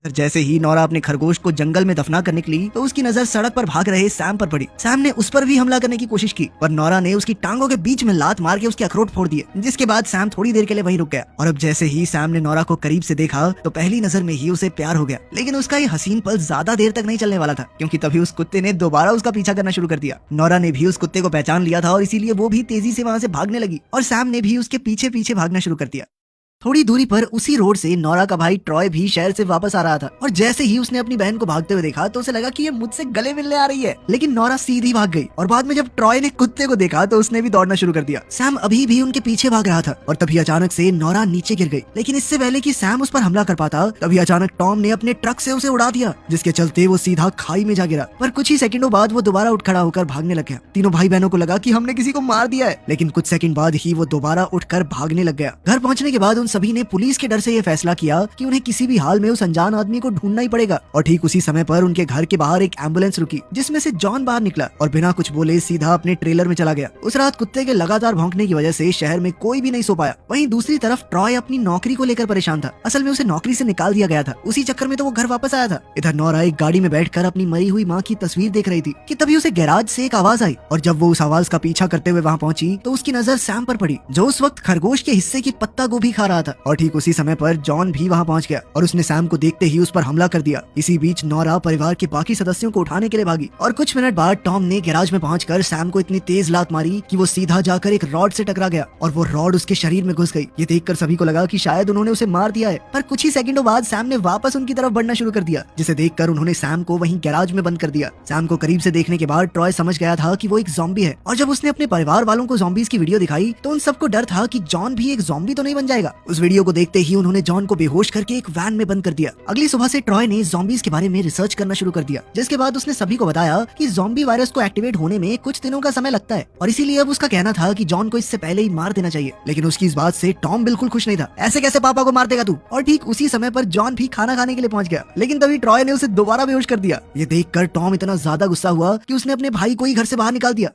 जैसे ही नोरा अपने खरगोश को जंगल में दफना करने निकली तो उसकी नजर सड़क पर भाग रहे सैम पर पड़ी। सैम ने उस पर भी हमला करने की कोशिश की पर नोरा ने उसकी टांगों के बीच में लात मार के उसके अखरोट फोड़ दिए, जिसके बाद सैम थोड़ी देर के लिए वहीं रुक गया। और अब जैसे ही सैम ने नोरा को करीब से देखा तो पहली नजर में ही उसे प्यार हो गया। लेकिन उसका ये हसीन पल ज्यादा देर तक नहीं चलने वाला था, क्योंकि तभी उस कुत्ते ने दोबारा उसका पीछा करना शुरू कर दिया। नोरा ने भी उस कुत्ते को पहचान लिया था और इसीलिए वो भी तेजी से वहाँ से भागने लगी और सैम ने भी उसके पीछे पीछे भागना शुरू कर दिया। थोड़ी दूरी पर उसी रोड से नोरा का भाई ट्रॉय भी शहर से वापस आ रहा था और जैसे ही उसने अपनी बहन को भागते हुए देखा तो उसे लगा कि ये मुझसे गले मिलने आ रही है। लेकिन नोरा सीधी भाग गई और बाद में जब ट्रॉय ने कुत्ते को देखा तो उसने भी दौड़ना शुरू कर दिया। सैम अभी भी उनके पीछे भाग रहा था और तभी अचानक से नोरा नीचे गिर गई। लेकिन इससे पहले कि सैम उस पर हमला कर पाता तभी अचानक टॉम ने अपने ट्रक से उसे उड़ा दिया, जिसके चलते वो सीधा खाई में जा गिरा। पर कुछ ही सेकंडों बाद वो दोबारा उठ खड़ा होकर भागने लग गया। तीनों भाई बहनों को लगा कि हमने किसी को मार दिया है, लेकिन कुछ सेकंड बाद ही वो दोबारा उठकर भागने लग गया। घर पहुंचने के बाद उन सभी ने पुलिस डर से ये फैसला किया कि उन्हें किसी भी हाल में उस अनजान आदमी को ढूंढना ही पड़ेगा। और ठीक उसी समय पर उनके घर के बाहर एक एम्बुलेंस रुकी, जिसमें से जॉन बाहर निकला और बिना कुछ बोले सीधा अपने ट्रेलर में चला गया। उस रात कुत्ते के लगातार भौंकने की वजह से शहर में कोई भी नहीं सो पाया। वहीं दूसरी तरफ ट्रॉय अपनी नौकरी को लेकर परेशान था। असल में उसे नौकरी से निकाल दिया गया था, उसी चक्कर में तो वो घर वापस आया था। इधर नोरा एक गाड़ी में बैठकर अपनी मरी हुई माँ की तस्वीर देख रही थी कि तभी उसे गैराज से एक आवाज आई और जब वो उस आवाज का पीछा करते हुए वहाँ पहुंची तो उसकी नजर सैम पर पड़ी, जो उस वक्त खरगोश के हिस्से की पत्ता गोभी खा रहा था। और ठीक उसी समय पर जॉन भी वहाँ पहुंच गया और उसने सैम को देखते ही उस पर हमला कर दिया। इसी बीच नोरा परिवार के बाकी सदस्यों को उठाने के लिए भागी और कुछ मिनट बाद टॉम ने गैराज में पहुंचकर सैम को इतनी तेज लात मारी कि वो सीधा जाकर एक रॉड से टकरा गया और वो रॉड उसके शरीर में घुस गई। ये देखकर सभी को लगा कि शायद उन्होंने उसे मार दिया है, पर कुछ ही सेकंडों बाद सैम ने वापस उनकी तरफ बढ़ना शुरू कर दिया, जिसे देखकर उन्होंने सैम को वहीं गैराज में बंद कर दिया। सैम को करीब से देखने के बाद ट्रॉय समझ गया था कि वो एक ज़ॉम्बी है और जब उसने अपने परिवार वालों को ज़ॉम्बीज़ की वीडियो दिखाई तो उन सबको डर था कि जॉन भी एक ज़ॉम्बी तो नहीं बन जाएगा। उस वीडियो को देखते ही उन्होंने जॉन को बेहोश करके एक वैन में बंद कर दिया। अगली सुबह से ट्रॉय ने ज़ॉम्बीज़ के बारे में रिसर्च करना शुरू कर दिया, जिसके बाद उसने सभी को बताया कि ज़ॉम्बी वायरस को एक्टिवेट होने में कुछ दिनों का समय लगता है और इसीलिए अब उसका कहना था कि जॉन को इससे पहले ही मार देना चाहिए। लेकिन उसकी इस बात से टॉम बिल्कुल खुश नहीं था। ऐसे कैसे पापा को मार देगा तू? और ठीक उसी समय पर जॉन भी खाना खाने के लिए पहुंच गया, लेकिन तभी ट्रॉय ने उसे दोबारा बेहोश कर दिया। ये देखकर टॉम इतना ज्यादा गुस्सा हुआ कि उसने अपने भाई को ही घर से बाहर निकाल दिया।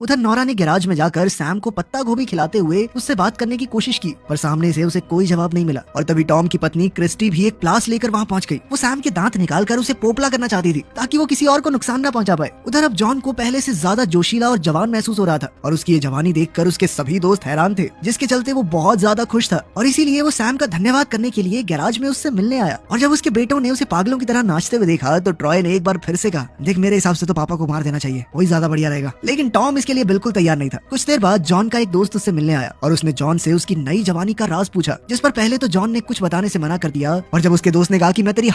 उधर नोरा ने गैराज में जाकर सैम को पत्ता गोभी खिलाते हुए उससे बात करने की कोशिश की, पर सामने से उसे कोई जवाब नहीं मिला। और तभी टॉम की पत्नी क्रिस्टी भी एक प्लास लेकर वहाँ पहुँच गई। वो सैम के दांत निकालकर उसे पोपला करना चाहती थी ताकि वो किसी और को नुकसान न पहुंचा पाए। उधर अब जॉन को पहले से ज्यादा जोशीला और जवान महसूस हो रहा था और उसकी ये जवानी देखकर उसके सभी दोस्त हैरान थे, जिसके चलते वो बहुत ज्यादा खुश था और इसीलिए वो सैम का धन्यवाद करने के लिए गैराज में उससे मिलने आया। और जब उसके बेटों ने उसे पागलों की तरह नाचते हुए देखा तो ट्रॉय ने एक बार फिर से कहा, देख मेरे हिसाब से तो पापा को मार देना चाहिए, वही ज्यादा बढ़िया रहेगा। लेकिन टॉम इसके लिए बिल्कुल तैयार नहीं था। कुछ देर बाद जॉन का एक दोस्त उससे मिलने आया और उसने जॉन से उसकी नई जवानी का राज पूछा, जिस पर पहले तो जॉन ने कुछ बताने से मना कर दिया और जब उसके दोस्त ने कहा कि मैं तेरी